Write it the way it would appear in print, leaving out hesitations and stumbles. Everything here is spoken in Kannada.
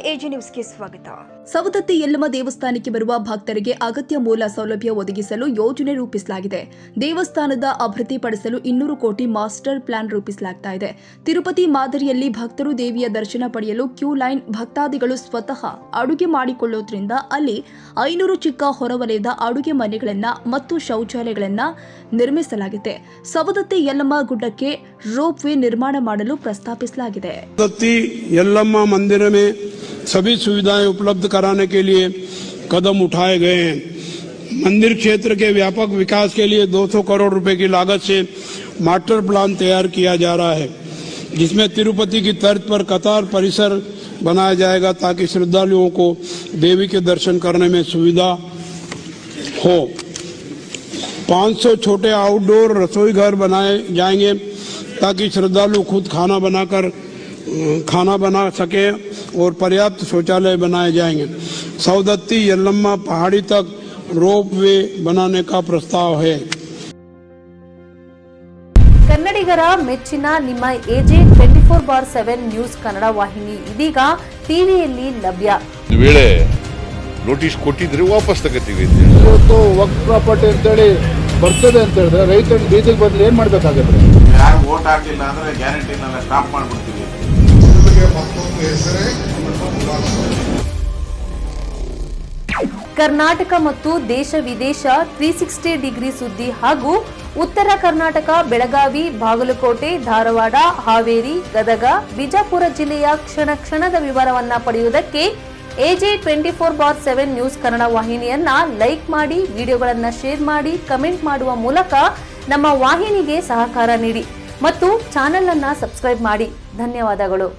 ಎಜಿ ನ್ಯೂಸ್ಗೆ ಸ್ವಾಗತ. ಸವದತ್ತಿ ಯಲ್ಲಮ್ಮ ದೇವಸ್ಥಾನಕ್ಕೆ ಬರುವ ಭಕ್ತರಿಗೆ ಅಗತ್ಯ ಮೂಲ ಸೌಲಭ್ಯ ಒದಗಿಸಲು ಯೋಜನೆ ರೂಪಿಸಲಾಗಿದೆ. ದೇವಸ್ಥಾನದ ಅಭಿವೃದ್ಧಿಪಡಿಸಲು 200 ಕೋಟಿ ಮಾಸ್ಟರ್ ಪ್ಲಾನ್ ರೂಪಿಸಲಾಗ್ತಾ ಇದೆ. ತಿರುಪತಿ ಮಾದರಿಯಲ್ಲಿ ಭಕ್ತರು ದೇವಿಯ ದರ್ಶನ ಪಡೆಯಲು ಕ್ಯೂ ಲೈನ್, ಭಕ್ತಾದಿಗಳು ಸ್ವತಃ ಅಡುಗೆ ಮಾಡಿಕೊಳ್ಳುವುದರಿಂದ ಅಲ್ಲಿ 500 ಚಿಕ್ಕ ಹೊರವಲಯದ ಅಡುಗೆ ಮನೆಗಳನ್ನು ಮತ್ತು ಶೌಚಾಲಯಗಳನ್ನು ನಿರ್ಮಿಸಲಾಗಿದೆ. ಸವದತ್ತಿ ಯಲ್ಲಮ್ಮ ಗುಡ್ಡಕ್ಕೆ ರೋಪ್ ವೇ ನಿರ್ಮಾಣ ಮಾಡಲು ಪ್ರಸ್ತಾಪಿಸಲಾಗಿದೆ. सवदत्ती यल्लम्मा मंदिर में सभी सुविधाएं उपलब्ध कराने के लिए कदम उठाए गए हैं. मंदिर क्षेत्र के व्यापक विकास के लिए 200 करोड़ रुपए की लागत से मास्टर प्लान तैयार किया जा रहा है, जिसमें तिरुपति की तर्ज पर कतार परिसर बनाया जाएगा ताकि श्रद्धालुओं को देवी के दर्शन करने में सुविधा हो. 500 छोटे आउटडोर रसोई घर बनाए जाएंगे ताकि श्रद्धालु खुद खाना बना सके और पर्याप्त शौचालय बनाए जाएंगे. सवदत्ती यल्लम्मा पहाड़ी तक रोप वे बनाने का प्रस्ताव है. ಕನ್ನಡಿಗರ ಮೆಚ್ಚಿನ ನಿಮ್ಮ ಎಜೆ 24/7 ನ್ಯೂಸ್ ಕನ್ನಡ ವಾಹಿನಿ ಇದೀಗ ಟಿವಿಯಲ್ಲಿ ಲಭ್ಯ. ವೇಳೆ ನೋಟಿಸ್ ಕೊಟ್ಟಿದ್ರೆ ವಾಪಸ್ ತಗೋತೀವಿ. ಇವತ್ತು ವಕ್ಫ್ ಪ್ರಾಪರ್ಟಿ ಅಂತೇಳಿ ಬರ್ತದೆ ಅಂತ ಹೇಳಿದ್ರೆ ರೈತರ ಬೀದಿಗೆ ಬದಲು ಏನ್ ಮಾಡ್ಬೇಕಾಗತ್ತೆ? ಯಾರು ವೋಟ್ ಹಾಕಲಿಲ್ಲ ಅಂದ್ರೆ ಗ್ಯಾರಂಟಿನೆಲ್ಲ ಸ್ಟಾಪ್ ಮಾಡ್ಬಿಡ್ತೀವಿ. ಕರ್ನಾಟಕ ಮತ್ತು ದೇಶ ವಿದೇಶ 360 ಡಿಗ್ರಿ ಸುದ್ದಿ ಹಾಗೂ ಉತ್ತರ ಕರ್ನಾಟಕ, ಬೆಳಗಾವಿ, ಬಾಗಲಕೋಟೆ, ಧಾರವಾಡ, ಹಾವೇರಿ, ಗದಗ, ಬಿಜಾಪುರ ಜಿಲ್ಲೆಯ ಕ್ಷಣ ಕ್ಷಣದ ವಿವರವನ್ನ ಪಡೆಯುವುದಕ್ಕೆ ಎಜೆ 24/7 ನ್ಯೂಸ್ ಕನ್ನಡ ವಾಹಿನಿಯನ್ನ ಲೈಕ್ ಮಾಡಿ, ವಿಡಿಯೋಗಳನ್ನ ಶೇರ್ ಮಾಡಿ, ಕಮೆಂಟ್ ಮಾಡುವ ಮೂಲಕ ನಮ್ಮ ವಾಹಿನಿಗೆ ಸಹಕಾರ ನೀಡಿ ಮತ್ತು ಚಾನೆಲ್ ಅನ್ನ ಸಬ್ಸ್ಕ್ರೈಬ್ ಮಾಡಿ. ಧನ್ಯವಾದಗಳು.